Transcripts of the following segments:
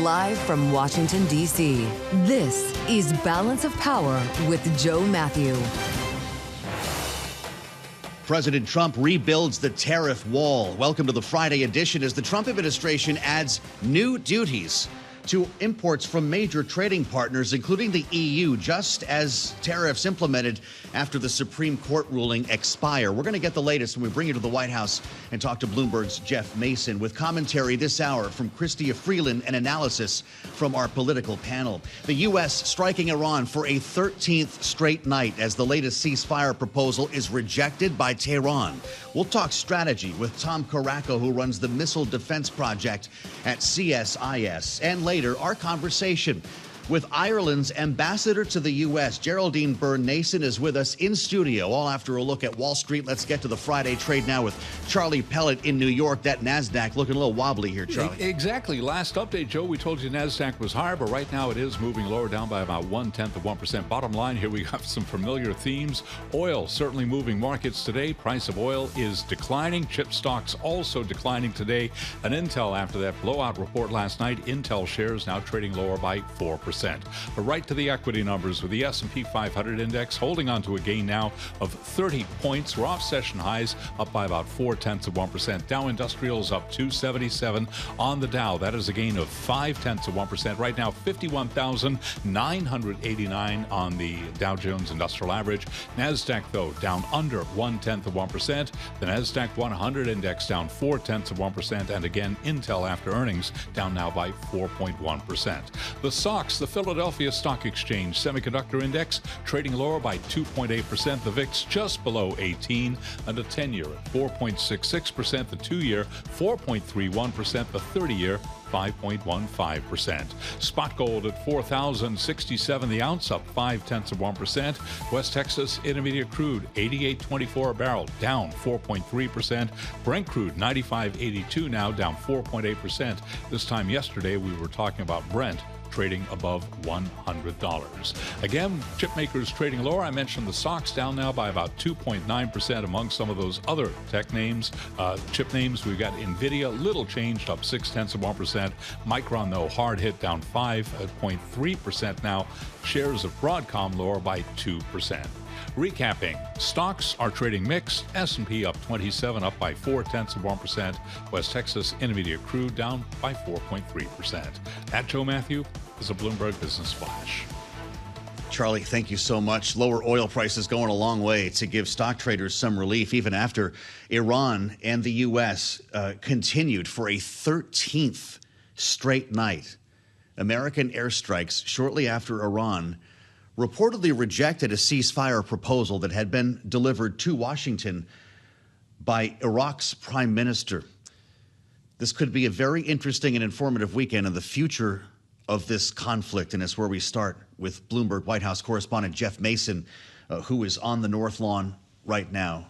Live from Washington, D.C., this is Balance of Power with Joe Mathieu. President Trump rebuilds the tariff wall. Welcome to the Friday edition as the Trump administration adds new duties to imports from major trading partners, including the EU, just as tariffs implemented after the Supreme Court ruling expire. We're going to get the latest when we bring you to the White House and talk to Bloomberg's Jeff Mason with commentary this hour from Chrystia Freeland and analysis from our political panel. The U.S. striking Iran for a 13th straight night as the latest ceasefire proposal is rejected by Tehran. We'll talk strategy with Tom Karako, who runs the Missile Defense Project at CSIS. And later, our conversation with Ireland's ambassador to the U.S., Geraldine Byrne. Nason is with us in studio, all after a look at Wall Street. Let's get to the Friday trade now with Charlie Pellet in New York. That NASDAQ looking a little wobbly here, Charlie. Exactly. Last update, Joe, we told you NASDAQ was higher, but right now it is moving lower, down by about 0.1%. Bottom line here, we have some familiar themes. Oil certainly moving markets today. Price of oil is declining. Chip stocks also declining today. And Intel, after that blowout report last night, Intel shares now trading lower by 4%. But right to the equity numbers with the S&P 500 index holding on to a gain now of 30 points. We're off session highs, up by about 0.4%. Dow Industrials up 277 on the Dow. That is a gain of 0.5%. Right now, 51,989 on the Dow Jones Industrial Average. NASDAQ, though, down under 0.1%. The NASDAQ 100 index down 0.4%. And again, Intel after earnings down now by 4.1%. The SOX, the Philadelphia Stock Exchange Semiconductor Index trading lower by 2.8%. The VIX just below 18, and the 10-year at 4.66%. The 2-year 4.31%. The 30-year 5.15%. Spot gold at $4,067 the ounce, up 0.5%. West Texas Intermediate crude 88.24 a barrel, down 4.3%. Brent crude 95.82 now, down 4.8%. This time yesterday we were talking about Brent trading above $100. Again, chip makers trading lower. I mentioned the SOX down now by about 2.9% among some of those other tech names. Chip names, we've got NVIDIA, little changed, up 0.6%. Micron, though, hard hit, down 5.3% now. Shares of Broadcom lower by 2%. Recapping, stocks are trading mixed. S&P up 27, up by 0.4%. West Texas Intermediate crude down by 4.3%. At Joe Mathieu is a Bloomberg Business Flash. Charlie, thank you so much. Lower oil prices going a long way to give stock traders some relief, even after Iran and the U.S. Continued for a 13th straight night. American airstrikes shortly after Iran reportedly rejected a ceasefire proposal that had been delivered to Washington by Iraq's prime minister. This could be a very interesting and informative weekend in the future of this conflict, and it's where we start with Bloomberg White House correspondent Jeff Mason, who is on the North Lawn right now.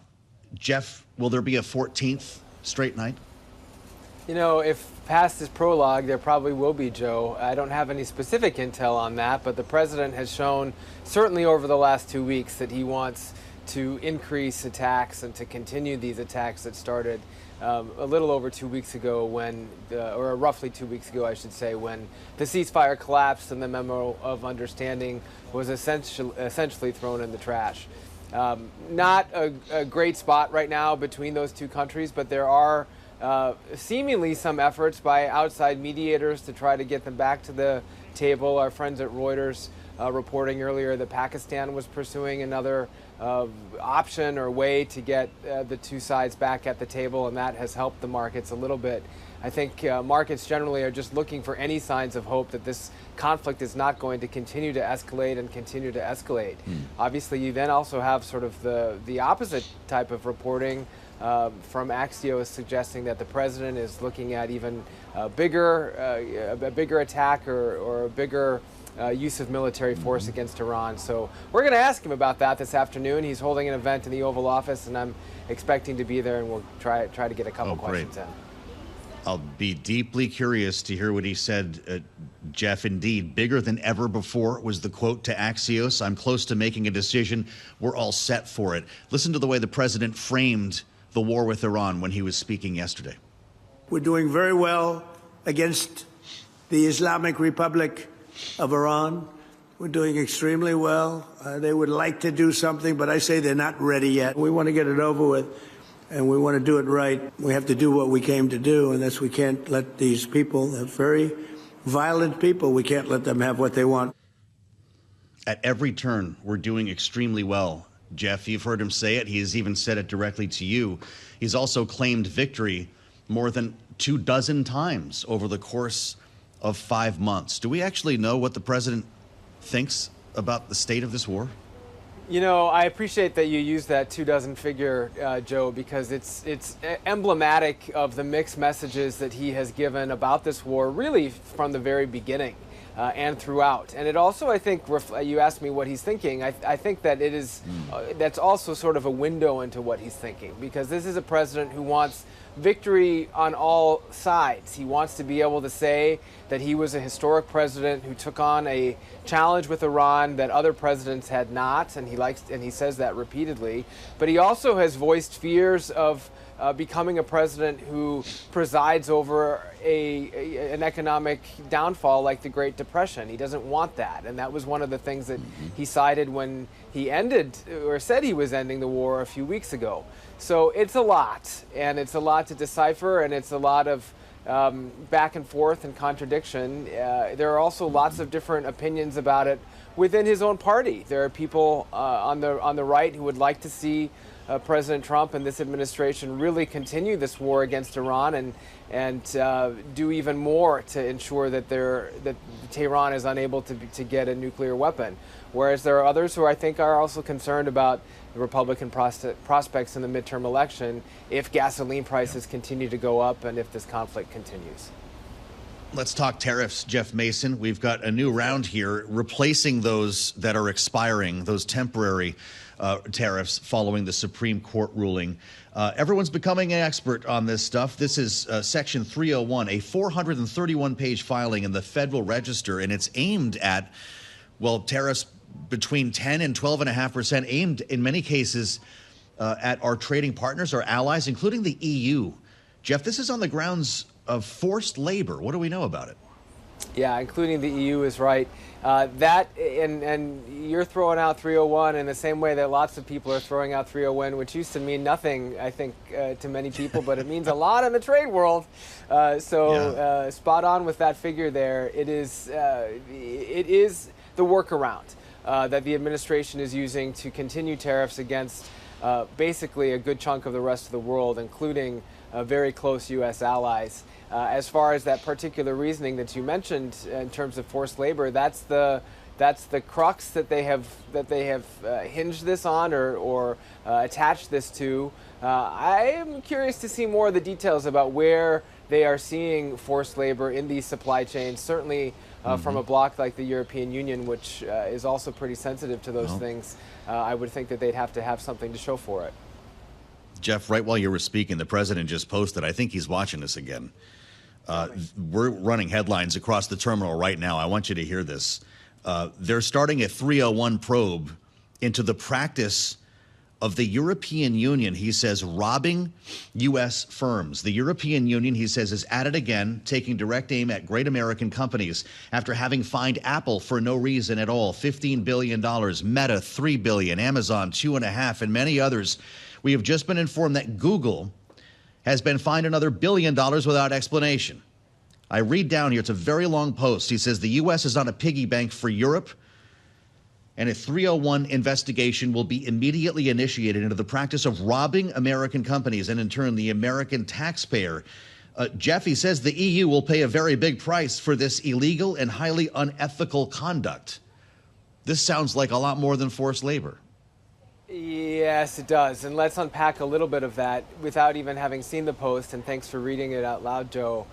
Jeff, will there be a 14th straight night? You know, if past this prologue, there probably will be, Joe. I don't have any specific intel on that, but the president has shown, certainly over the last 2 weeks, that he wants to increase attacks and to continue these attacks that started a little over 2 weeks ago when, or roughly 2 weeks ago, I should say, when the ceasefire collapsed and the memo of understanding was essentially thrown in the trash. Not a great spot right now between those two countries, but there are seemingly some efforts by outside mediators to try to get them back to the table. Our friends at Reuters reporting earlier that Pakistan was pursuing another option or way to get the two sides back at the table, and that has helped the markets a little bit. I think markets generally are just looking for any signs of hope that this conflict is not going to continue to escalate and continue to escalate. Obviously, you then also have sort of the opposite type of reporting from Axios suggesting that the president is looking at even a bigger attack or a bigger use of military force against Iran. So we're going to ask him about that this afternoon. He's holding an event in the Oval Office, and I'm expecting to be there, and we'll try to get a couple questions in. I'll be deeply curious to hear what he said, Jeff. Indeed, bigger than ever before was the quote to Axios. I'm close to making a decision. We're all set for it. Listen to the way the president framed the war with Iran when he was speaking yesterday. We're doing very well against the Islamic Republic of Iran. We're doing extremely well. They would like to do something, but I say they're not ready yet. We want to get it over with, and we want to do it right. We have to do what we came to do, and that's we can't let these people, they're very violent people, we can't let them have what they want. At every turn, we're doing extremely well. Jeff, you've heard him say it. He has even said it directly to you. He's also claimed victory more than 24 times over the course of 5 months. Do we actually know what the president thinks about the state of this war? You know, I appreciate that you use that 24 figure, Joe, because it's emblematic of the mixed messages that he has given about this war, really from the very beginning and throughout. And it also, I think, you asked me what he's thinking. I think that it is that's also sort of a window into what he's thinking, because this is a president who wants victory on all sides. He wants to be able to say that he was a historic president who took on a challenge with Iran that other presidents had not, and he says that repeatedly. But he also has voiced fears of becoming a president who presides over an economic downfall like the Great Depression. He doesn't want that, and that was one of the things that he cited when he ended, or said he was ending the war a few weeks ago. So it's a lot, and it's a lot to decipher, and it's a lot of back and forth and contradiction. There are also lots of different opinions about it within his own party. There are people on the right who would like to see President Trump and this administration really continue this war against Iran and do even more to ensure that Tehran is unable to get a nuclear weapon. Whereas there are others who I think are also concerned about the Republican prospects in the midterm election if gasoline prices continue to go up and if this conflict continues. Let's talk tariffs, Jeff Mason. We've got a new round here replacing those that are expiring, those temporary tariffs following the Supreme Court ruling. Everyone's becoming an expert on this stuff. This is Section 301, a 431-page filing in the Federal Register, and it's aimed at, well, tariffs between 10 and 12.5%, aimed in many cases at our trading partners, our allies, including the EU. Jeff, this is on the grounds of forced labor. What do we know about it? Yeah, including the EU is right. That and you're throwing out 301 in the same way that lots of people are throwing out 301, which used to mean nothing, I think, to many people, but it means a lot in the trade world. Spot on with that figure there. It is the workaround that the administration is using to continue tariffs against basically a good chunk of the rest of the world, including very close U.S. allies. As far as that particular reasoning that you mentioned in terms of forced labor, that's the crux that they have hinged this on or attached this to. I am curious to see more of the details about where they are seeing forced labor in these supply chains. Certainly from a bloc like the European Union, which is also pretty sensitive to those things. I would think that they'd have to have something to show for it. Jeff, right while you were speaking, the president just posted, I think he's watching this again. We're running headlines across the terminal right now. I want you to hear this. They're starting a 301 probe into the practice of the European Union, he says, robbing U.S. firms. The European Union, he says, is at it again, taking direct aim at great American companies after having fined Apple for no reason at all, $15 billion, Meta, $3 billion, Amazon, $2.5 billion, and many others. We have just been informed that Google has been fined another $1 billion without explanation. I read down here, it's a very long post. He says the U.S. is on a piggy bank for Europe, and a 301 investigation will be immediately initiated into the practice of robbing American companies and, in turn, the American taxpayer. Jeff, he says the EU will pay a very big price for this illegal and highly unethical conduct. This sounds like a lot more than forced labor. Yes, it does. And let's unpack a little bit of that without even having seen the post. And thanks for reading it out loud, Joe.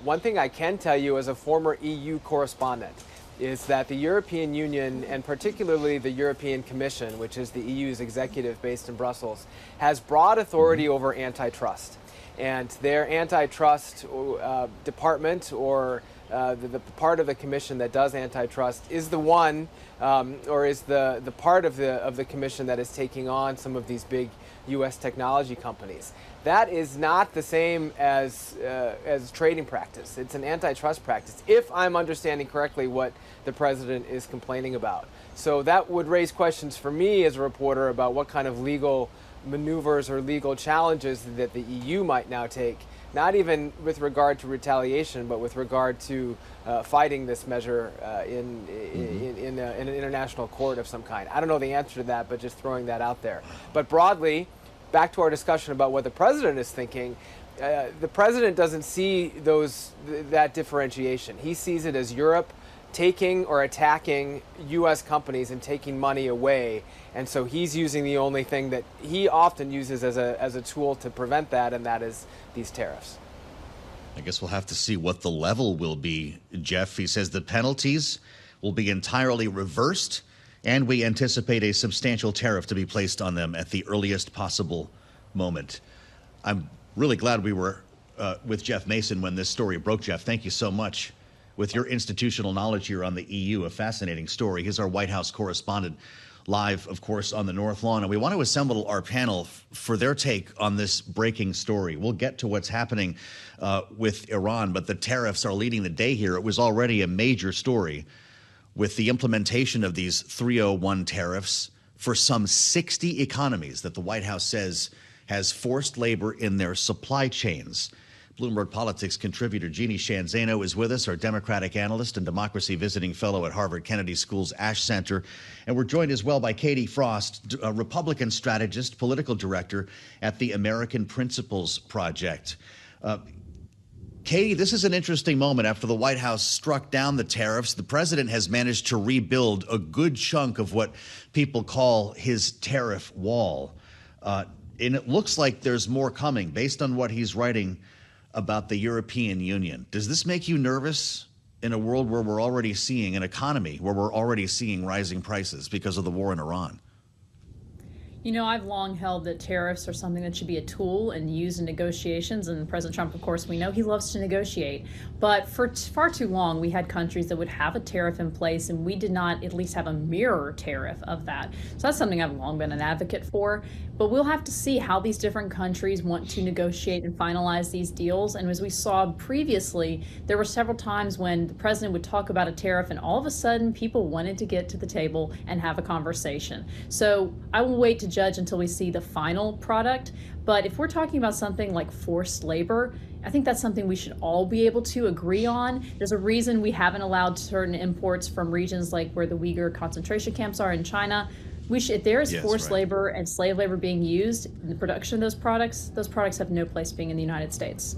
One thing I can tell you as a former EU correspondent is that the European Union, and particularly the European Commission, which is the EU's executive based in Brussels, has broad authority over antitrust. And their antitrust department, or the part of the commission that does antitrust, is the one, or is the part of the commission that is taking on some of these big U.S. technology companies. That is not the same as trading practice. It's an antitrust practice, if I'm understanding correctly what the president is complaining about. So that would raise questions for me as a reporter about what kind of legal maneuvers or legal challenges that the EU might now take, not even with regard to retaliation, but with regard to fighting this measure in an international court of some kind. I don't know the answer to that, but just throwing that out there. But broadly, back to our discussion about what the president is thinking, the president doesn't see that differentiation. He sees it as Europe taking or attacking U.S. companies and taking money away. And so he's using the only thing that he often uses as a tool to prevent that, and that is these tariffs. I guess we'll have to see what the level will be, Jeff. He says the penalties will be entirely reversed, and we anticipate a substantial tariff to be placed on them at the earliest possible moment. I'm really glad we were with Jeff Mason when this story broke, Jeff. Thank you so much. With your institutional knowledge here on the EU, a fascinating story. He's our White House correspondent, live, of course, on the North Lawn. And we want to assemble our panel for their take on this breaking story. We'll get to what's happening with Iran, but the tariffs are leading the day here. It was already a major story with the implementation of these 301 tariffs for some 60 economies that the White House says has forced labor in their supply chains. Bloomberg Politics contributor Jeanne Zaino is with us, our Democratic analyst and democracy visiting fellow at Harvard Kennedy School's Ash Center. And we're joined as well by Katie Frost, a Republican strategist, political director at the American Principles Project. Katie, this is an interesting moment. After the White House struck down the tariffs, the president has managed to rebuild a good chunk of what people call his tariff wall. And it looks like there's more coming based on what he's writing about the European Union. Does this make you nervous in a world where we're already seeing an economy, where we're already seeing rising prices because of the war in Iran? You know, I've long held that tariffs are something that should be a tool and used in negotiations. And President Trump, of course, we know he loves to negotiate. But for far too long, we had countries that would have a tariff in place, and we did not at least have a mirror tariff of that. So that's something I've long been an advocate for. But we'll have to see how these different countries want to negotiate and finalize these deals. And as we saw previously, there were several times when the president would talk about a tariff, and all of a sudden people wanted to get to the table and have a conversation. So I will wait to judge until we see the final product. But if we're talking about something like forced labor, I think that's something we should all be able to agree on. There's a reason we haven't allowed certain imports from regions like where the Uyghur concentration camps are in China. If there is forced labor and slave labor being used in the production of those products have no place being in the United States.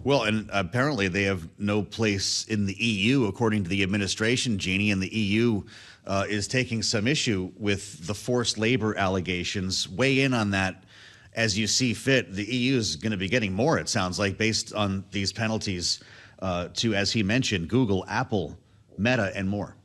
Well, and apparently they have no place in the EU, according to the administration, Jeanne, and the EU is taking some issue with the forced labor allegations. Weigh in on that as you see fit. The EU is going to be getting more, it sounds like, based on these penalties to, as he mentioned, Google, Apple, Meta, and more.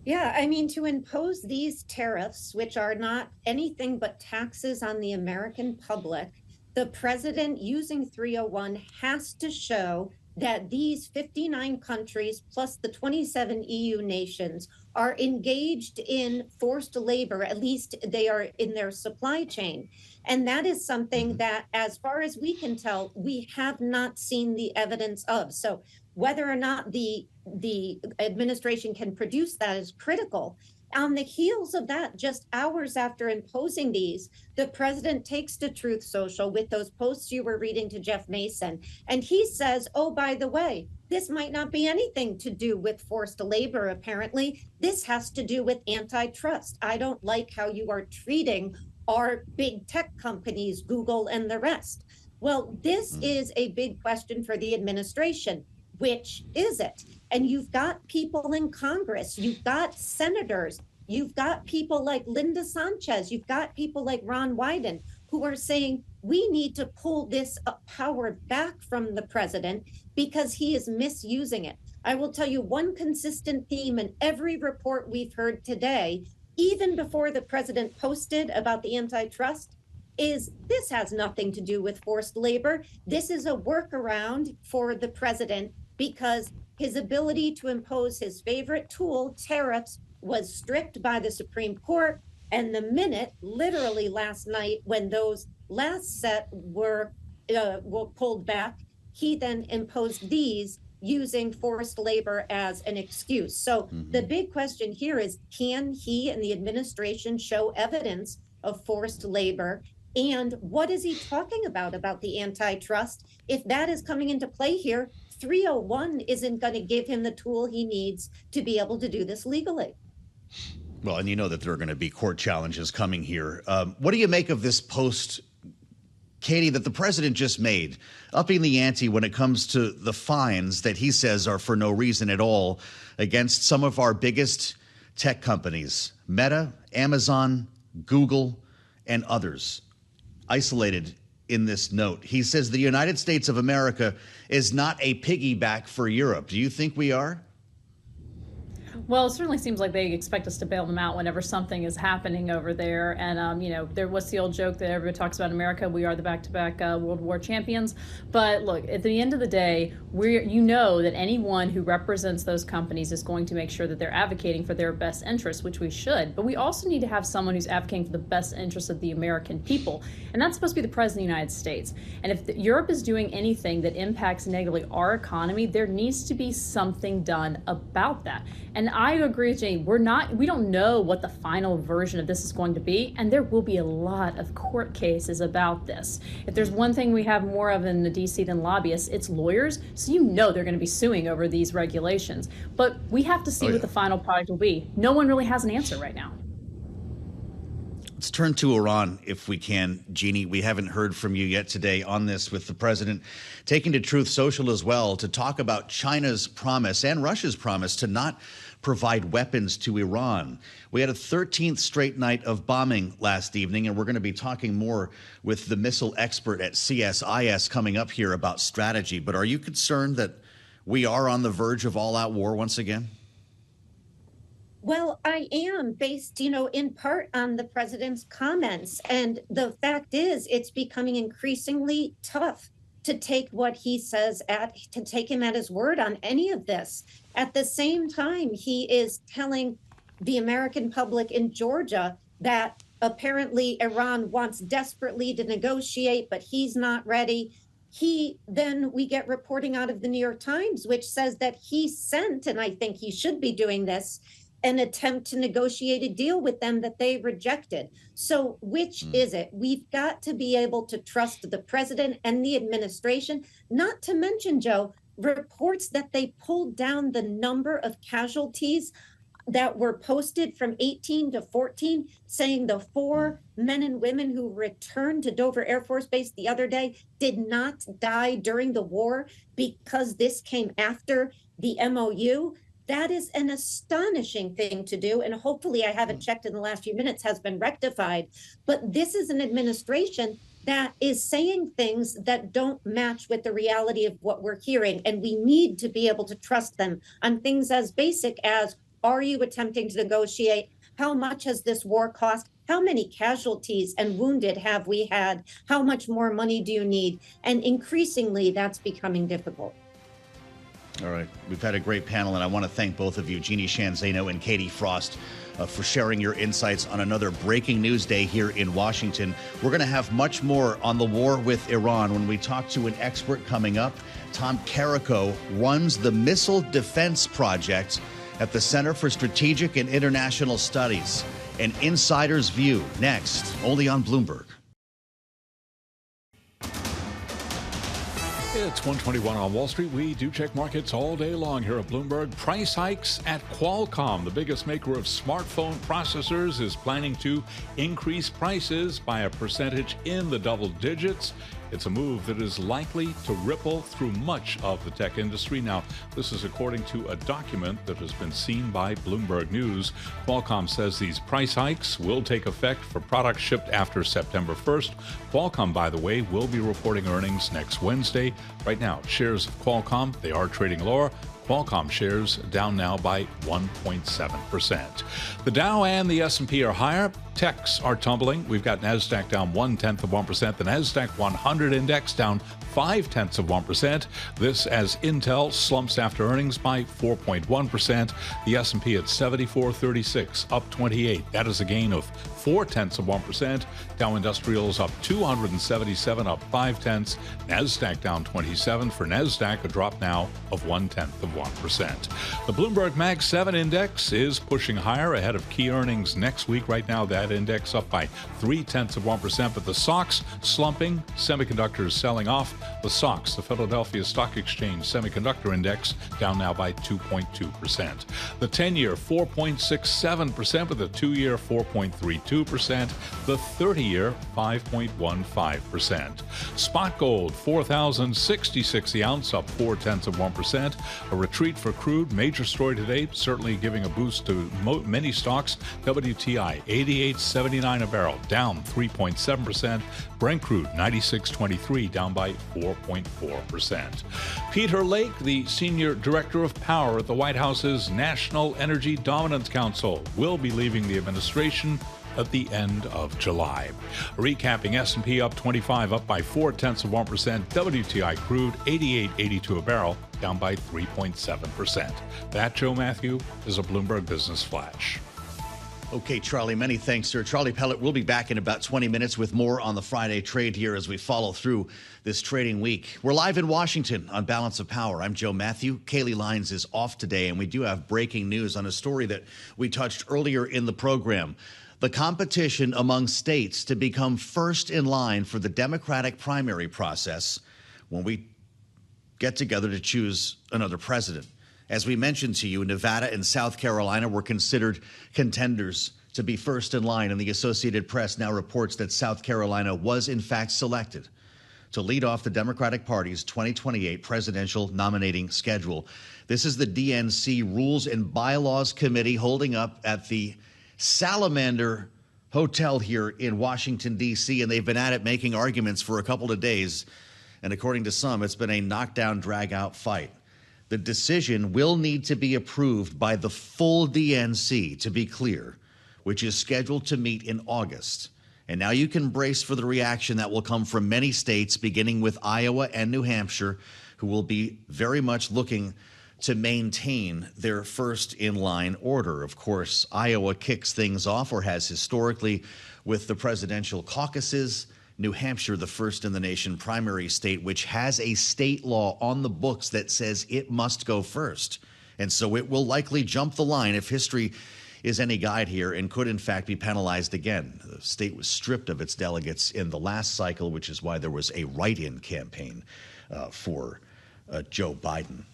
Yeah, I mean, to impose these tariffs, which are not anything but taxes on the American public, the president using 301 has to show that these 59 countries plus the 27 EU nations are engaged in forced labor, at least they are in their supply chain. And that is something that, as far as we can tell, we have not seen the evidence of. So whether or not the administration can produce that is critical. On the heels of that, just hours after imposing these, the president takes to Truth Social with those posts you were reading to Jeff Mason. And he says, oh, by the way, this might not be anything to do with forced labor, apparently. This has to do with antitrust. I don't like how you are treating our big tech companies, Google and the rest. Well, this is a big question for the administration. Which is it? And you've got people in Congress, you've got senators, you've got people like Linda Sanchez, you've got people like Ron Wyden who are saying we need to pull this power back from the president because he is misusing it. I will tell you one consistent theme in every report we've heard today, even before the president posted about the antitrust, is this has nothing to do with forced labor. This is a workaround for the president because his ability to impose his favorite tool, tariffs, was stripped by the Supreme Court. And the minute, literally last night, when those last set were pulled back, he then imposed these using forced labor as an excuse. So the big question here is, can he and the administration show evidence of forced labor? And what is he talking about the antitrust? If that is coming into play here, 301 isn't going to give him the tool he needs to be able to do this legally. Well, and you know that there are going to be court challenges coming here. What do you make of this post, Katie, that the president just made, upping the ante when it comes to the fines that he says are for no reason at all against some of our biggest tech companies, Meta, Amazon, Google, and others? Isolated in this note, he says the United States of America is not a piggyback for Europe. Do you think we are? Well, it certainly seems like they expect us to bail them out whenever something is happening over there. And, there was the old joke that everybody talks about America. We are the back-to-back World War champions. But look, at the end of the day, that anyone who represents those companies is going to make sure that they're advocating for their best interests, which we should. But we also need to have someone who's advocating for the best interests of the American people. And that's supposed to be the President of the United States. And if Europe is doing anything that impacts negatively our economy, there needs to be something done about that. And I agree with Jane. We don't know what the final version of this is going to be, and there will be a lot of court cases about this. If there's one thing we have more of in the DC than lobbyists, it's lawyers. So they're going to be suing over these regulations. But we have to see what the final product will be. No one really has an answer right now. Let's turn to Iran if we can. Jeanne, we haven't heard from you yet today on this, with the president taking to Truth Social as well to talk about China's promise and Russia's promise to not provide weapons to Iran. We had a 13th straight night of bombing last evening, and we're going to be talking more with the missile expert at CSIS coming up here about strategy. But are you concerned that we are on the verge of all-out war once again? Well, I am, based, in part on the president's comments. And the fact is, it's becoming increasingly tough to take what he says to take him at his word on any of this. At the same time, he is telling the American public in Georgia that apparently Iran wants desperately to negotiate, but he's not ready. Then we get reporting out of the New York Times, which says that he sent, and I think he should be doing this, an attempt to negotiate a deal with them that they rejected. So which is it? We've got to be able to trust the president and the administration, not to mention, Joe, reports that they pulled down the number of casualties that were posted from 18 to 14, saying the 4 men and women who returned to Dover Air Force Base the other day did not die during the war because this came after the MOU. That is an astonishing thing to do. And hopefully, I haven't checked in the last few minutes, has been rectified. But this is an administration that is saying things that don't match with the reality of what we're hearing. And we need to be able to trust them on things as basic as, are you attempting to negotiate? How much has this war cost? How many casualties and wounded have we had? How much more money do you need? And increasingly, that's becoming difficult. All right. We've had a great panel, and I want to thank both of you, Jeanne, Zaino, and Katie Frost, for sharing your insights on another breaking news day here in Washington. We're going to have much more on the war with Iran when we talk to an expert coming up. Tom Karako runs the Missile Defense Project at the Center for Strategic and International Studies. An insider's view next, only on Bloomberg. It's 1:21 on Wall Street. We do check markets all day long here at Bloomberg. Price hikes at Qualcomm, the biggest maker of smartphone processors, is planning to increase prices by a percentage in the double digits. It's a move that is likely to ripple through much of the tech industry. Now, this is according to a document that has been seen by Bloomberg News. Qualcomm says these price hikes will take effect for products shipped after September 1st. Qualcomm, by the way, will be reporting earnings next Wednesday. Right now, shares of Qualcomm, they are trading lower. Qualcomm shares down now by 1.7%. The Dow and the S&P are higher. Techs are tumbling. We've got NASDAQ down 0.1%. The NASDAQ 100 index down 0.5%. This as Intel slumps after earnings by 4.1%. The S&P at 74.36, up 28. That is a gain of 0.4%. Dow Industrials up 277, up 0.5. NASDAQ down 27. For NASDAQ, a drop now of 0.1%. The Bloomberg Mag 7 index is pushing higher ahead of key earnings next week. Right now, that index up by 0.3%. But the SOX slumping, semiconductors selling off. The SOX, the Philadelphia Stock Exchange Semiconductor Index, down now by 2.2%. The 10-year 4.67%, with the 2-year 4.32%. The 30-year 5.15%. Spot gold 4,066 the ounce, up 0.4%. A retreat for crude, major story today, certainly giving a boost to many stocks. WTI 88.79 a barrel, down 3.7%. Brent crude 96.23, down by 4.4%. Peter Lake, the senior director of power at the White House's National Energy Dominance Council, will be leaving the administration at the end of July. Recapping, S&P up 25, up by 0.4%. WTI crude 88.82 a barrel, down by 3.7%. That, Joe Mathieu, is a Bloomberg Business Flash. Okay, Charlie, many thanks, sir. Charlie Pellet will be back in about 20 minutes with more on the Friday trade here as we follow through this trading week. We're live in Washington on Balance of Power. I'm Joe Mathieu. Kaylee Lyons is off today, and we do have breaking news on a story that we touched earlier in the program. The competition among states to become first in line for the Democratic primary process when we get together to choose another president. As we mentioned to you, Nevada and South Carolina were considered contenders to be first in line, and the Associated Press now reports that South Carolina was in fact selected to lead off the Democratic Party's 2028 presidential nominating schedule. This is the DNC Rules and Bylaws Committee holding up at the Salamander Hotel here in Washington, D.C., and they've been at it making arguments for a couple of days. And according to some, it's been a knockdown, drag-out fight. The decision will need to be approved by the full DNC, to be clear, which is scheduled to meet in August. And now you can brace for the reaction that will come from many states, beginning with Iowa and New Hampshire, who will be very much looking to maintain their first-in-line order. Of course, Iowa kicks things off, or has historically, with the presidential caucuses. New Hampshire, the first in the nation primary state, which has a state law on the books that says it must go first. And so it will likely jump the line if history is any guide here, and could in fact be penalized again. The state was stripped of its delegates in the last cycle, which is why there was a write-in campaign for Joe Biden.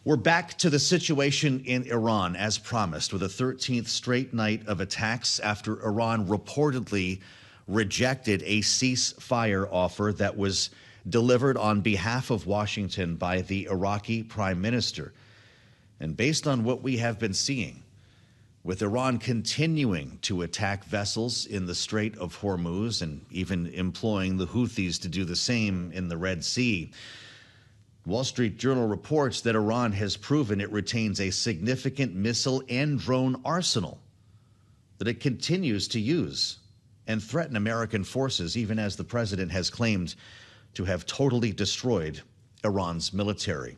We're back to the situation in Iran, as promised, with a 13th straight night of attacks after Iran reportedly rejected a ceasefire offer that was delivered on behalf of Washington by the Iraqi prime minister. And based on what we have been seeing, with Iran continuing to attack vessels in the Strait of Hormuz and even employing the Houthis to do the same in the Red Sea, Wall Street Journal reports that Iran has proven it retains a significant missile and drone arsenal that it continues to use and threaten American forces, even as the president has claimed to have totally destroyed Iran's military.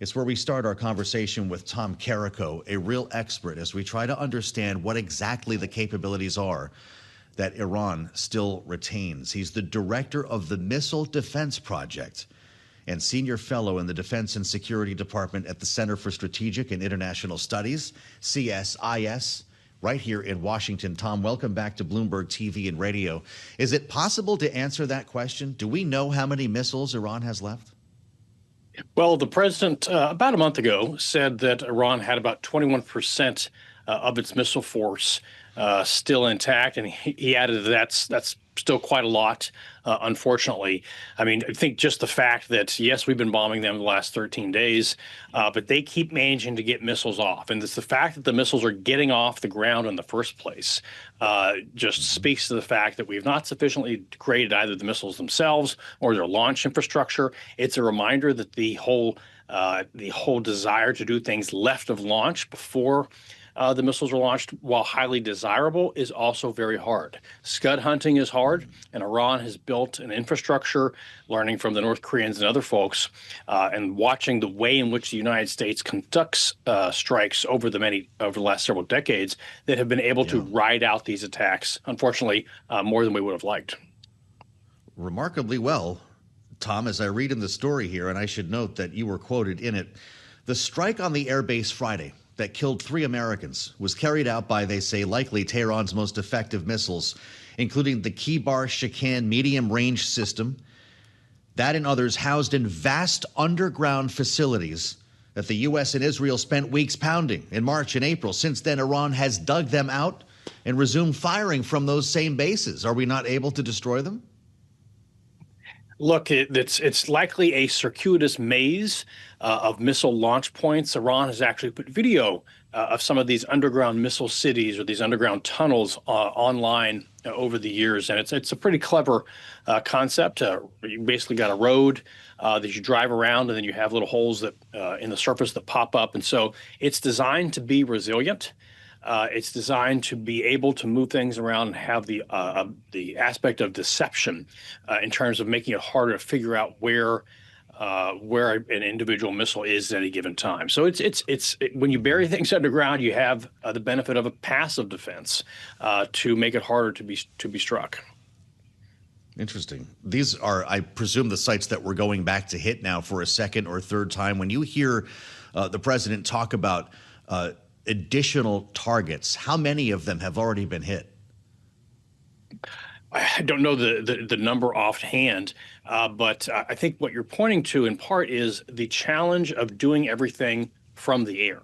It's where we start our conversation with Tom Karako, a real expert, as we try to understand what exactly the capabilities are that Iran still retains. He's the director of the Missile Defense Project and senior fellow in the Defense and Security Department at the Center for Strategic and International Studies, CSIS, right here in Washington. Tom, welcome back to Bloomberg TV and radio. Is it possible to answer that question? Do we know how many missiles Iran has left? Well, the president about a month ago said that Iran had about 21% of its missile force still intact, and he added that's still quite a lot, unfortunately. I mean, I think just the fact that, yes, we've been bombing them the last 13 days, but they keep managing to get missiles off. And it's the fact that the missiles are getting off the ground in the first place just speaks to the fact that we've not sufficiently degraded either the missiles themselves or their launch infrastructure. It's a reminder that the whole desire to do things left of launch before the missiles are launched, while highly desirable, is also very hard. Scud hunting is hard, and Iran has built an infrastructure, learning from the North Koreans and other folks, and watching the way in which the United States conducts strikes over the last several decades, that have been able to ride out these attacks, unfortunately, more than we would have liked. Remarkably well, Tom, as I read in the story here, and I should note that you were quoted in it, the strike on the airbase Friday that killed 3 Americans was carried out by, they say, likely Tehran's most effective missiles, including the Kibar Sheehan medium-range system, that and others housed in vast underground facilities that the U.S. and Israel spent weeks pounding in March and April. Since then, Iran has dug them out and resumed firing from those same bases. Are we not able to destroy them? Look, it's likely a circuitous maze of missile launch points. Iran has actually put video of some of these underground missile cities or these underground tunnels online over the years, and it's a pretty clever concept. You basically got a road that you drive around, and then you have little holes that in the surface that pop up, and so it's designed to be resilient. It's designed to be able to move things around and have the aspect of deception in terms of making it harder to figure out where an individual missile is at any given time. So it's when you bury things underground, you have the benefit of a passive defense to make it harder to be struck. Interesting. These are, I presume, the sites that we're going back to hit now for a second or third time. When you hear the president talk about additional targets, how many of them have already been hit? I don't know the number offhand, but I think what you're pointing to in part is the challenge of doing everything from the air.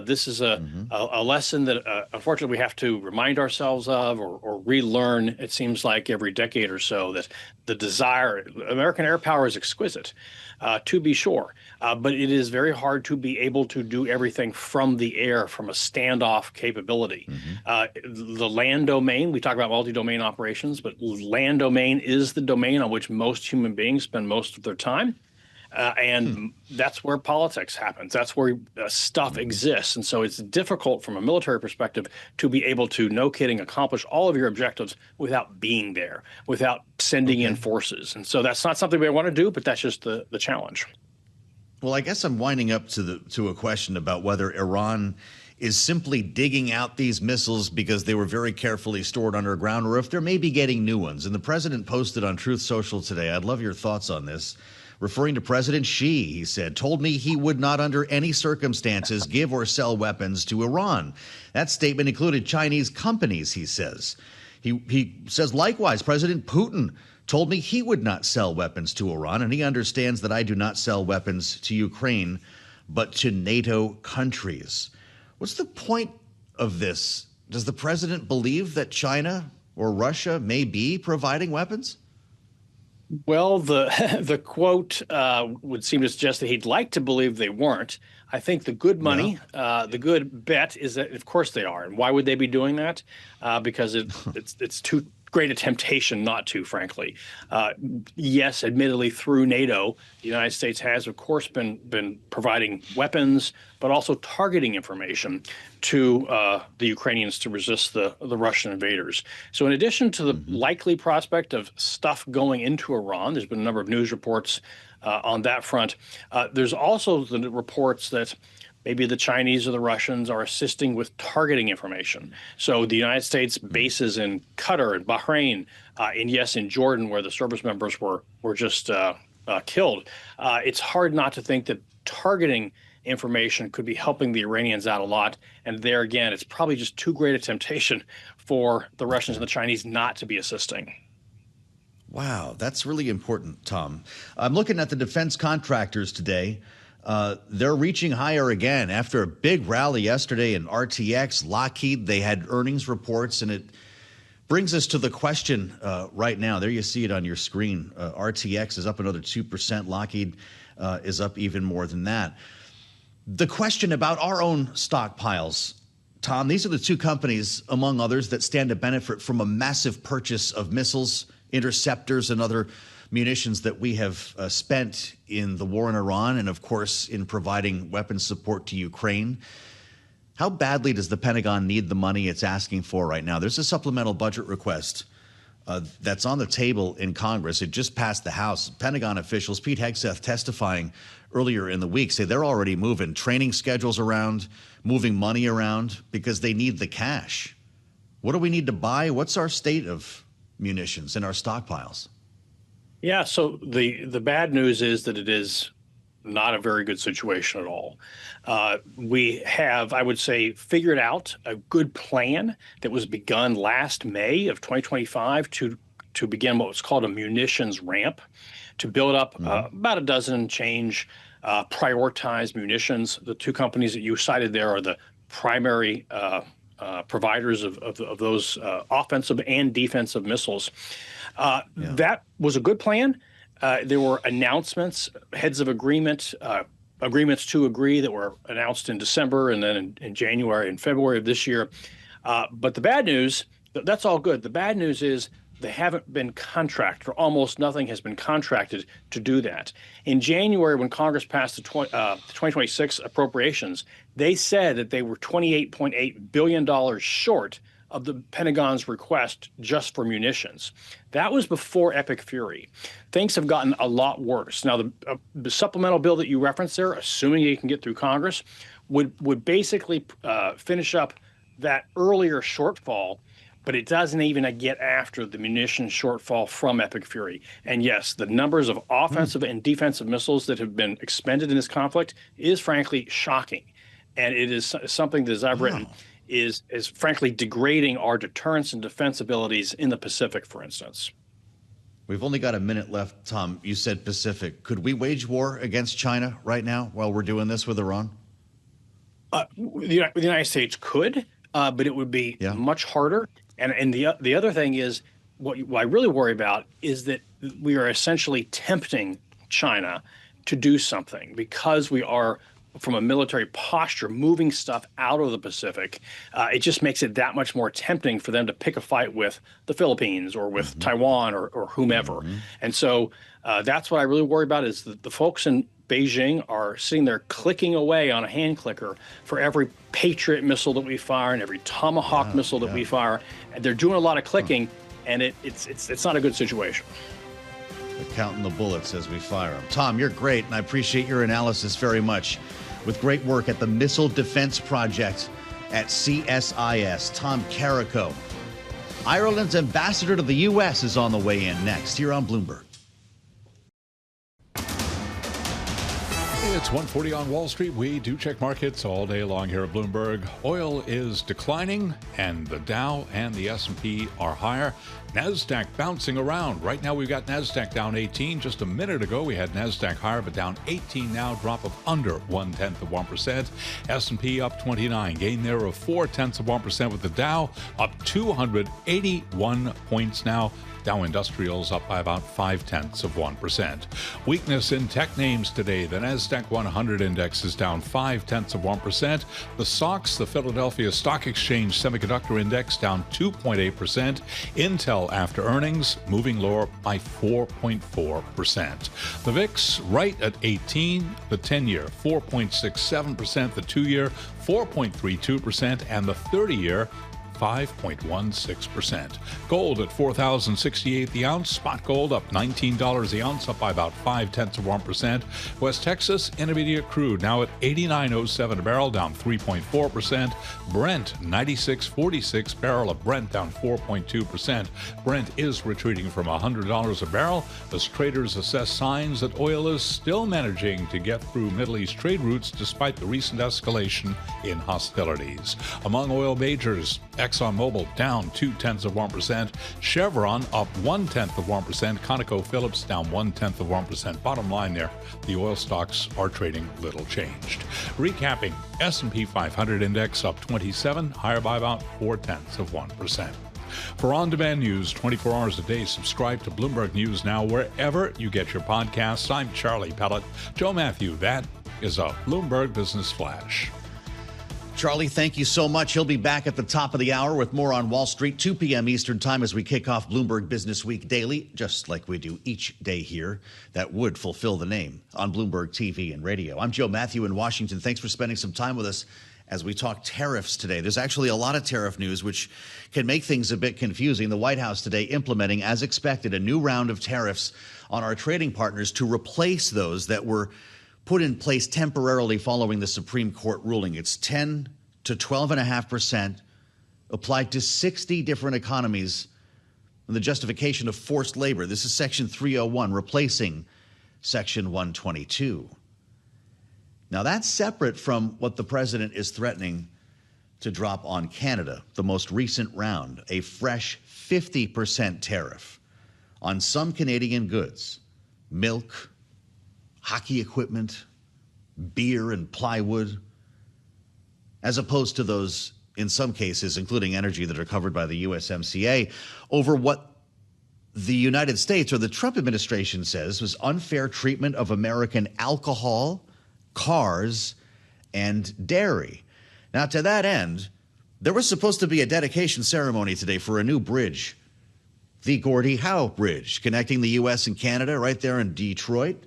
This is a lesson that unfortunately we have to remind ourselves of or relearn, it seems like every decade or so, that the desire, American air power is exquisite, to be sure, but it is very hard to be able to do everything from the air, from a standoff capability. The land domain, we talk about multi-domain operations, but land domain is the domain on which most human beings spend most of their time. And that's where politics happens. That's where stuff exists. And so it's difficult from a military perspective to be able to, no kidding, accomplish all of your objectives without being there, without sending in forces. And so that's not something we want to do, but that's just the challenge. Well, I guess I'm winding up to a question about whether Iran is simply digging out these missiles because they were very carefully stored underground, or if they're maybe getting new ones. And the president posted on Truth Social today, I'd love your thoughts on this. Referring to President Xi, he said, told me he would not under any circumstances give or sell weapons to Iran. That statement included Chinese companies, he says. He says, likewise, President Putin told me he would not sell weapons to Iran, and he understands that I do not sell weapons to Ukraine, but to NATO countries. What's the point of this? Does the president believe that China or Russia may be providing weapons? Well, the quote would seem to suggest that he'd like to believe they weren't. I think the good money, the good bet is that, of course, they are. And why would they be doing that? Because it's too great a temptation not to, frankly. Yes, admittedly, through NATO, the United States has, of course, been providing weapons, but also targeting information to the Ukrainians to resist the Russian invaders. So in addition to the likely prospect of stuff going into Iran, there's been a number of news reports on that front. There's also the reports that maybe the Chinese or the Russians are assisting with targeting information. So the United States bases in Qatar and Bahrain, and yes, in Jordan, where the service members were just killed. It's hard not to think that targeting information could be helping the Iranians out a lot. And there again, it's probably just too great a temptation for the Russians and the Chinese not to be assisting. Wow, that's really important, Tom. I'm looking at the defense contractors today. They're reaching higher again after a big rally yesterday in RTX. Lockheed, they had earnings reports, and it brings us to the question right now. There you see it on your screen. RTX is up another 2%. Lockheed is up even more than that. The question about our own stockpiles, Tom, these are the two companies, among others, that stand to benefit from a massive purchase of missiles, interceptors, and other munitions that we have spent in the war in Iran and, of course, in providing weapons support to Ukraine. How badly does the Pentagon need the money it's asking for right now? There's a supplemental budget request that's on the table in Congress. It just passed the House. Pentagon officials, Pete Hegseth testifying earlier in the week, say they're already moving training schedules around, moving money around because they need the cash. What do we need to buy? What's our state of munitions in our stockpiles? Yeah, so the bad news is that it is not a very good situation at all. We have, I would say, figured out a good plan that was begun last May of 2025 to begin what was called a munitions ramp, to build up about a dozen change prioritized munitions. The two companies that you cited there are the primary providers of those offensive and defensive missiles. That was a good plan. There were announcements, heads of agreement, agreements to agree that were announced in December and then in January and February of this year. But the bad news, that's all good. The bad news is they haven't been contracted, or almost nothing has been contracted to do that. In January, when Congress passed the 2026 appropriations, they said that they were $28.8 billion short of the Pentagon's request just for munitions. That was before Epic Fury. Things have gotten a lot worse. Now, the supplemental bill that you referenced there, assuming it can get through Congress, would basically finish up that earlier shortfall, but it doesn't even get after the munitions shortfall from Epic Fury. And yes, the numbers of offensive and defensive missiles that have been expended in this conflict is frankly shocking. And it is something that, as I've written, is frankly degrading our deterrence and defense abilities in the Pacific, for instance. We've only got a minute left, Tom. You said Pacific. Could we wage war against China right now while we're doing this with Iran? The United States could, but it would be much harder. And the other thing is, what I really worry about is that we are essentially tempting China to do something because we are, from a military posture, moving stuff out of the Pacific. It just makes it that much more tempting for them to pick a fight with the Philippines or with Taiwan or whomever. And so that's what I really worry about, is that the folks in Beijing are sitting there clicking away on a hand clicker for every Patriot missile that we fire and every Tomahawk missile that we fire. And they're doing a lot of clicking, and it's not a good situation. They're counting the bullets as we fire them. Tom, you're great, and I appreciate your analysis very much. With great work at the Missile Defense Project at CSIS, Tom Karako. Ireland's ambassador to the U.S. is on the way in next here on Bloomberg. It's 1:40 on Wall Street. We do check markets all day long here at Bloomberg. Oil is declining, and the Dow and the S&P are higher. NASDAQ bouncing around. Right now we've got NASDAQ down 18. Just a minute ago we had NASDAQ higher, but down 18 now, drop of under 0.1%. S&P up 29, gain there of 0.4% with the Dow up 281 points now. Dow Industrials up by about 0.5%. Weakness in tech names today. The NASDAQ 100 index is down 0.5%. The SOX, the Philadelphia Stock Exchange Semiconductor Index, down 2.8%. Intel after earnings moving lower by 4.4%. The VIX right at 18. The 10-year 4.67%. The 2-year 4.32%, and the 30-year 5.16%. Gold at $4,068 the ounce. Spot gold up $19 the ounce, up by about 0.5%. West Texas Intermediate crude now at $89.07 a barrel, down 3.4%. Brent 96.46 barrel of Brent, down 4.2%. Brent is retreating from $100 a barrel as traders assess signs that oil is still managing to get through Middle East trade routes despite the recent escalation in hostilities. Among oil majors, ExxonMobil down 0.2%. Chevron up 0.1%. ConocoPhillips down 0.1%. Bottom line there, the oil stocks are trading little changed. Recapping, S&P 500 index up 27, higher by about 0.4%. For on-demand news 24 hours a day, subscribe to Bloomberg News Now wherever you get your podcasts. I'm Charlie Pellet. Joe Mathieu, that is a Bloomberg Business Flash. Charlie, thank you so much. He'll be back at the top of the hour with more on Wall Street, 2 p.m. Eastern Time, as we kick off Bloomberg Business Week daily, just like we do each day here. That would fulfill the name on Bloomberg TV and radio. I'm Joe Mathieu in Washington. Thanks for spending some time with us. as we talk tariffs today. There's actually a lot of tariff news, which can make things a bit confusing. The White House today implementing, as expected, a new round of tariffs on our trading partners to replace those that were put in place temporarily following the Supreme Court ruling. It's 10 to 12.5% applied to 60 different economies and the justification of forced labor. This is Section 301, replacing Section 122. Now, that's separate from what the president is threatening to drop on Canada, the most recent round, a fresh 50% tariff on some Canadian goods, milk, hockey equipment, beer and plywood, as opposed to those, in some cases, including energy, that are covered by the USMCA, over what the United States or the Trump administration says was unfair treatment of American alcohol, cars, and dairy. Now, to that end, there was supposed to be a dedication ceremony today for a new bridge, the Gordie Howe Bridge, connecting the U.S. and Canada right there in Detroit.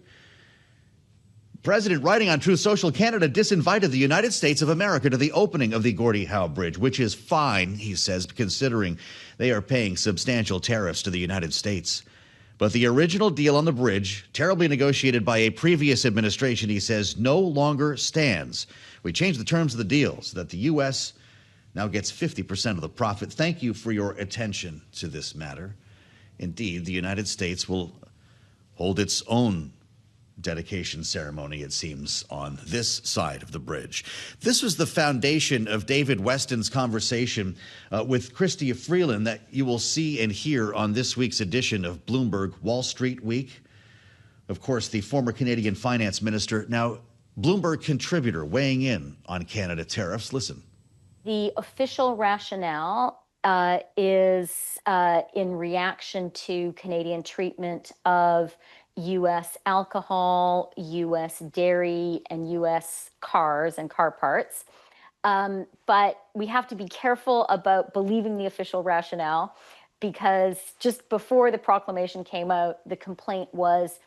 President, writing on Truth Social, Canada disinvited the United States of America to the opening of the Gordie Howe Bridge, which is fine, he says, considering they are paying substantial tariffs to the United States. But the original deal on the bridge, terribly negotiated by a previous administration, he says, no longer stands. We changed the terms of the deal so that the U.S. now gets 50% of the profit. Thank you for your attention to this matter. Indeed, the United States will hold its own dedication ceremony, it seems, on this side of the bridge. This was the foundation of David Weston's conversation with Chrystia Freeland that you will see and hear on this week's edition of Bloomberg Wall Street Week. Of course, the former Canadian finance minister, now Bloomberg contributor, weighing in on Canada tariffs. Listen. The official rationale is in reaction to Canadian treatment of U.S. alcohol, U.S. dairy, and U.S. cars and car parts. But we have to be careful about believing the official rationale, because just before the proclamation came out, the complaint was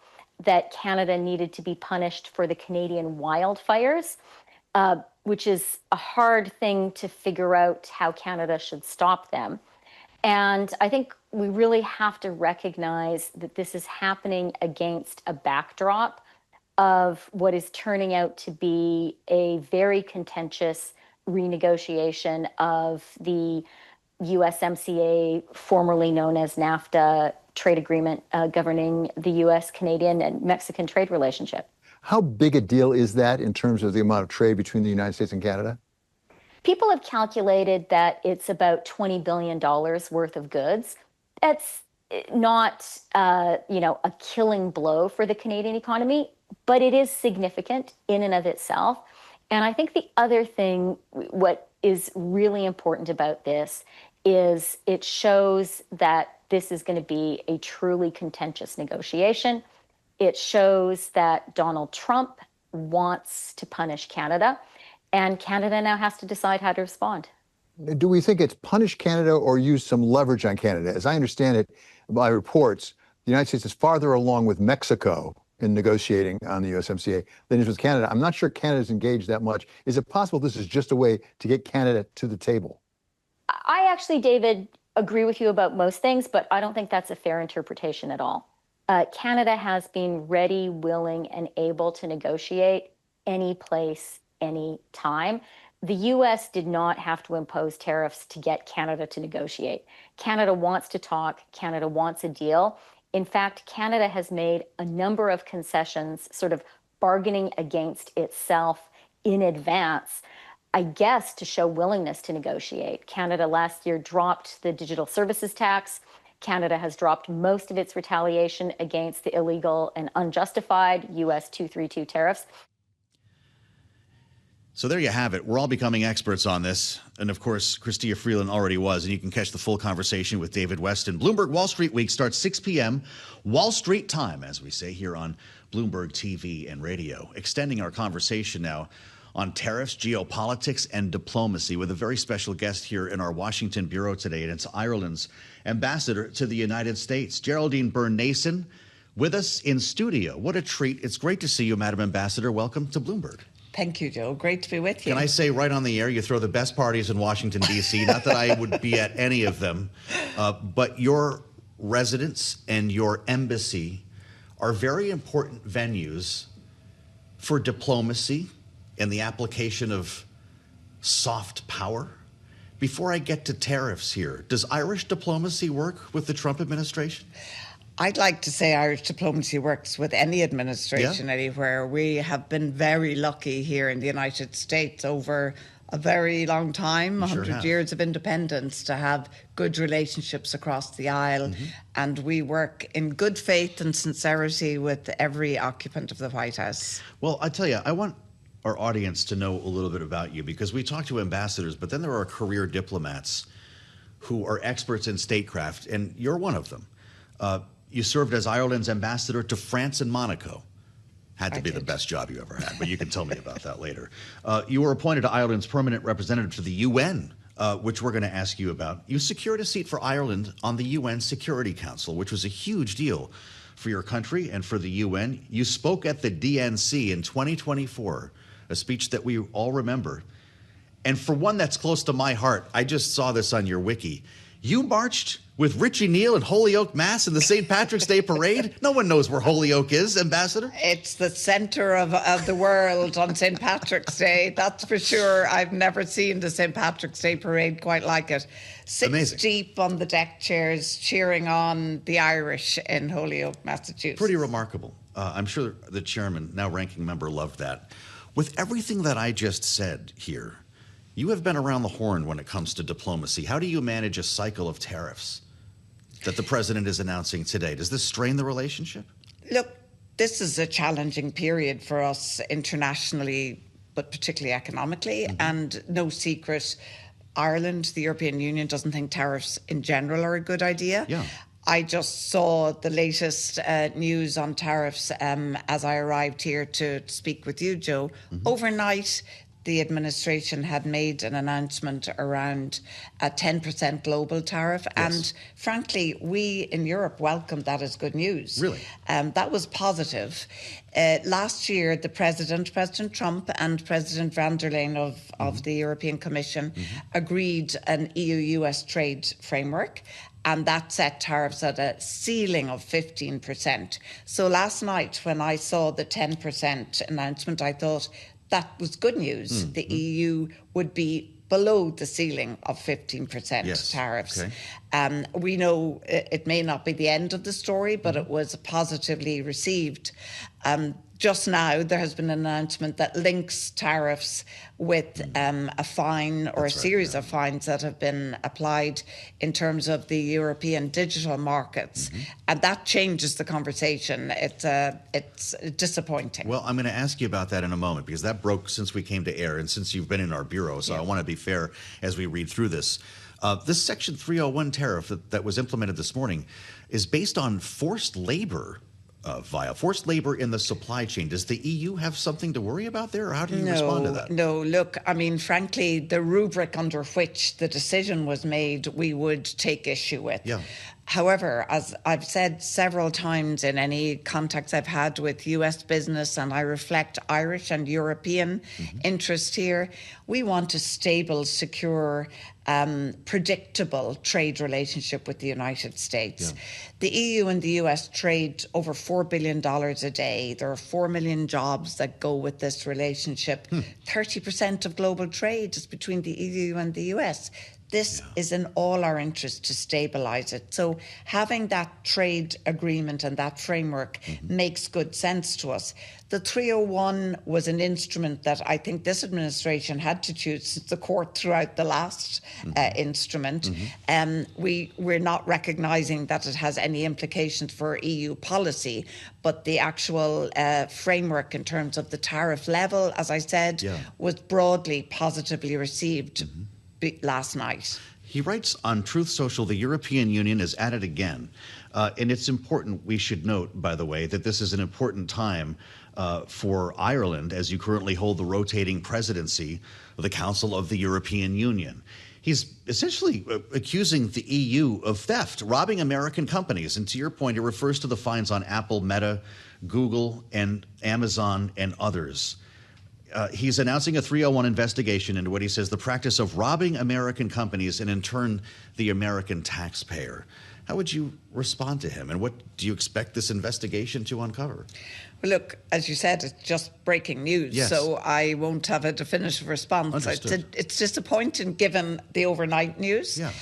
that Canada needed to be punished for the Canadian wildfires, which is a hard thing to figure out how Canada should stop them. And I think we really have to recognize that this is happening against a backdrop of what is turning out to be a very contentious renegotiation of the USMCA, formerly known as NAFTA, trade agreement governing the U.S., Canadian, and Mexican trade relationship. How big a deal is that in terms of the amount of trade between the United States and Canada? People have calculated that it's about $20 billion worth of goods. That's not, a killing blow for the Canadian economy, but it is significant in and of itself. And I think the other thing, what is really important about this, is it shows that this is going to be a truly contentious negotiation. It shows that Donald Trump wants to punish Canada, and Canada now has to decide how to respond. Do we think it's punish Canada or use some leverage on Canada? As I understand it by reports, the United States is farther along with Mexico in negotiating on the USMCA than it is with Canada. I'm not sure Canada's engaged that much. Is it possible this is just a way to get Canada to the table? I actually, David, agree with you about most things, but I don't think that's a fair interpretation at all. Canada has been ready, willing, and able to negotiate any place, any time. The U.S. did not have to impose tariffs to get Canada to negotiate. Canada wants to talk. Canada wants a deal. In fact, Canada has made a number of concessions, sort of bargaining against itself in advance, I guess, to show willingness to negotiate. Canada last year dropped the digital services tax. Canada has dropped most of its retaliation against the illegal and unjustified U.S. 232 tariffs. So there you have it. We're all becoming experts on this. And of course, Chrystia Freeland already was. And you can catch the full conversation with David Weston. Bloomberg Wall Street Week starts 6 p.m. Wall Street time, as we say here on Bloomberg TV and radio. Extending our conversation now on tariffs, geopolitics, and diplomacy with a very special guest here in our Washington bureau today. And it's Ireland's ambassador to the United States, Geraldine Byrne Nason, with us in studio. What a treat. It's great to see you, Madam Ambassador. Welcome to Bloomberg. Thank you, Joe. Great to be with you. Can I say right on the air, you throw the best parties in Washington, D.C. Not that I would be at any of them, but your residence and your embassy are very important venues for diplomacy and the application of soft power. Before I get to tariffs here, does Irish diplomacy work with the Trump administration? I'd like to say Irish diplomacy works with any administration anywhere. We have been very lucky here in the United States over a very long time, 100 years of independence, to have good relationships across the aisle. And we work in good faith and sincerity with every occupant of the White House. Well, I tell you, I want our audience to know a little bit about you, because we talk to ambassadors, but then there are career diplomats who are experts in statecraft, and you're one of them. You served as Ireland's ambassador to France and Monaco. Had to be the best job you ever had, but you can tell me about that later. You were appointed to Ireland's permanent representative to the UN, which we're going to ask you about. You secured a seat for Ireland on the UN Security Council, which was a huge deal for your country and for the UN. You spoke at the DNC in 2024, a speech that we all remember. And for one that's close to my heart, I just saw this on your wiki. You marched with Richie Neal at Holyoke Mass in the St. Patrick's Day Parade? No one knows where Holyoke is, Ambassador. It's the center of the world on St. Patrick's Day, that's for sure. I've never seen the St. Patrick's Day Parade quite like it. Six deep on the deck chairs cheering on the Irish in Holyoke, Massachusetts. Pretty remarkable. I'm sure the chairman, now ranking member, loved that. With everything that I just said here, you have been around the horn when it comes to diplomacy. How do you manage a cycle of tariffs that the president is announcing today? Does this strain the relationship? Look, this is a challenging period for us internationally, but particularly economically. And no secret, Ireland, the European Union, doesn't think tariffs in general are a good idea. I just saw the latest news on tariffs as I arrived here to speak with you, Joe. Overnight, the administration had made an announcement around a 10% global tariff. And frankly, we in Europe welcomed that as good news. Really? That was positive. Last year, the President Trump and President von der Leyen of the European Commission agreed an EU-US trade framework. And that set tariffs at a ceiling of 15%. So last night, when I saw the 10% announcement, I thought that was good news. The EU would be below the ceiling of 15% tariffs. We know it may not be the end of the story, but it was positively received. Just now, there has been an announcement that links tariffs with a fine or a series of fines that have been applied in terms of the European digital markets. And that changes the conversation. It's disappointing. Well, I'm going to ask you about that in a moment, because that broke since we came to air and since you've been in our bureau. So I want to be fair as we read through this. This Section 301 tariff that was implemented this morning is based on forced labor. Via forced labor in the supply chain. Does the EU have something to worry about there, or how do you respond to that? No, look, I mean, frankly, the rubric under which the decision was made, we would take issue with. However, as I've said several times in any contacts I've had with US business, and I reflect Irish and European interest here, we want a stable, secure, predictable trade relationship with the United States. The EU and the US trade over $4 billion a day. There are 4 million jobs that go with this relationship. 30% of global trade is between the EU and the US. This is in all our interest to stabilize it. So having that trade agreement and that framework makes good sense to us. The 301 was an instrument that I think this administration had to choose since the court threw out the last instrument. We're not recognising that it has any implications for EU policy, but the actual framework in terms of the tariff level, as I said, was broadly positively received last night. He writes on Truth Social, the European Union is at it again. And it's important, we should note, by the way, that this is an important time for Ireland as you currently hold the rotating presidency of the Council of the European Union. He's essentially accusing the EU of theft, robbing American companies. And to your point, it refers to the fines on Apple, Meta, Google, and Amazon, and others. He's announcing a 301 investigation into what he says the practice of robbing American companies and in turn the American taxpayer. How would you respond to him, and what do you expect this investigation to uncover? Well, look, as you said, it's just breaking news, yes. So I won't have a definitive response. It's disappointing given the overnight news. Yeah.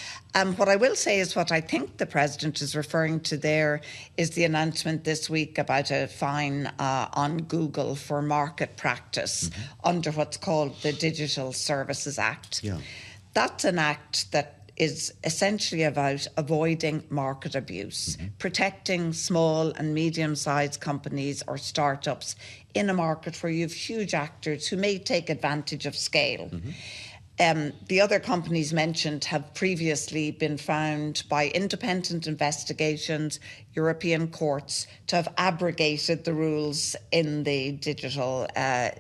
What I will say is what I think the president is referring to there is the announcement this week about a fine on Google for market practice under what's called the Digital Services Act. Yeah. That's an act that is essentially about avoiding market abuse, protecting small and medium-sized companies or startups in a market where you have huge actors who may take advantage of scale. The other companies mentioned have previously been found by independent investigations, European courts, to have abrogated the rules in the digital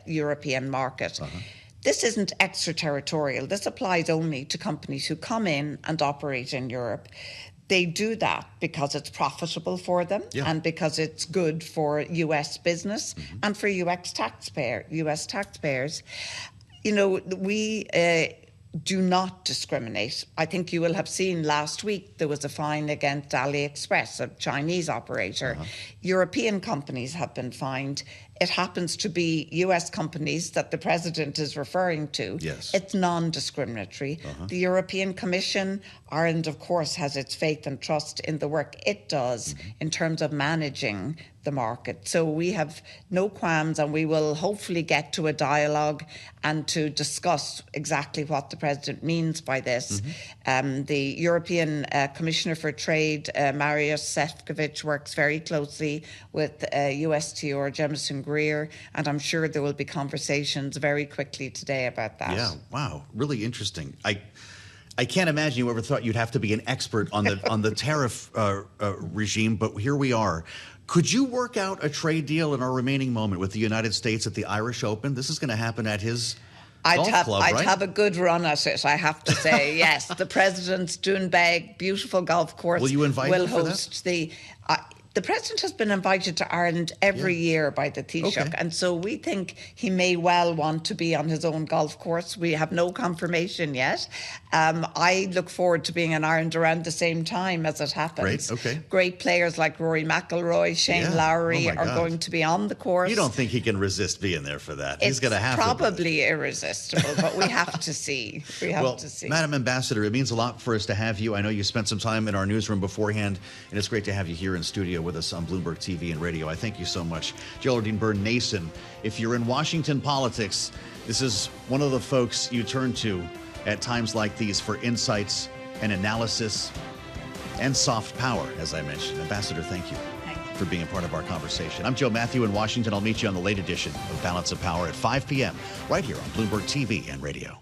European market. This isn't extraterritorial. This applies only to companies who come in and operate in Europe. They do that because it's profitable for them and because it's good for US business and for US taxpayers. You know, we do not discriminate. I think you will have seen last week there was a fine against AliExpress, a Chinese operator. European companies have been fined. It happens to be US companies that the president is referring to. Yes. It's non-discriminatory. The European Commission, Ireland, of course, has its faith and trust in the work it does in terms of managing the market. So we have no qualms, and we will hopefully get to a dialogue and to discuss exactly what the president means by this. The European Commissioner for Trade, Mariusz Sefcovic, works very closely with USTR Jemison Greer, and I'm sure there will be conversations very quickly today about that. Yeah, wow, really interesting. I can't imagine you ever thought you'd have to be an expert on the on the tariff regime, but here we are. Could you work out a trade deal in our remaining moment with the United States at the Irish Open? This is going to happen at his golf club, right? I'd have a good run at it, I have to say. Yes, the president's Doonbeg, beautiful golf course. Will you invite him for host the. The president has been invited to Ireland every year by the Taoiseach, and so we think he may well want to be on his own golf course. We have no confirmation yet. I look forward to being in Ireland around the same time as it happens. Great, okay. Great players like Rory McIlroy, Shane Lowry are going to be on the course. You don't think he can resist being there for that? He's going to have to. It's probably irresistible, but we have to see. We have to see. Madam Ambassador, it means a lot for us to have you. I know you spent some time in our newsroom beforehand, and it's great to have you here in studio with us on Bloomberg TV and radio. I thank you so much. Geraldine, Byrne, Nason, if you're in Washington politics, this is one of the folks you turn to at times like these for insights and analysis and soft power, as I mentioned. Ambassador, thank you for being a part of our conversation. I'm Joe Mathieu in Washington. I'll meet you on the late edition of Balance of Power at 5 p.m. right here on Bloomberg TV and radio.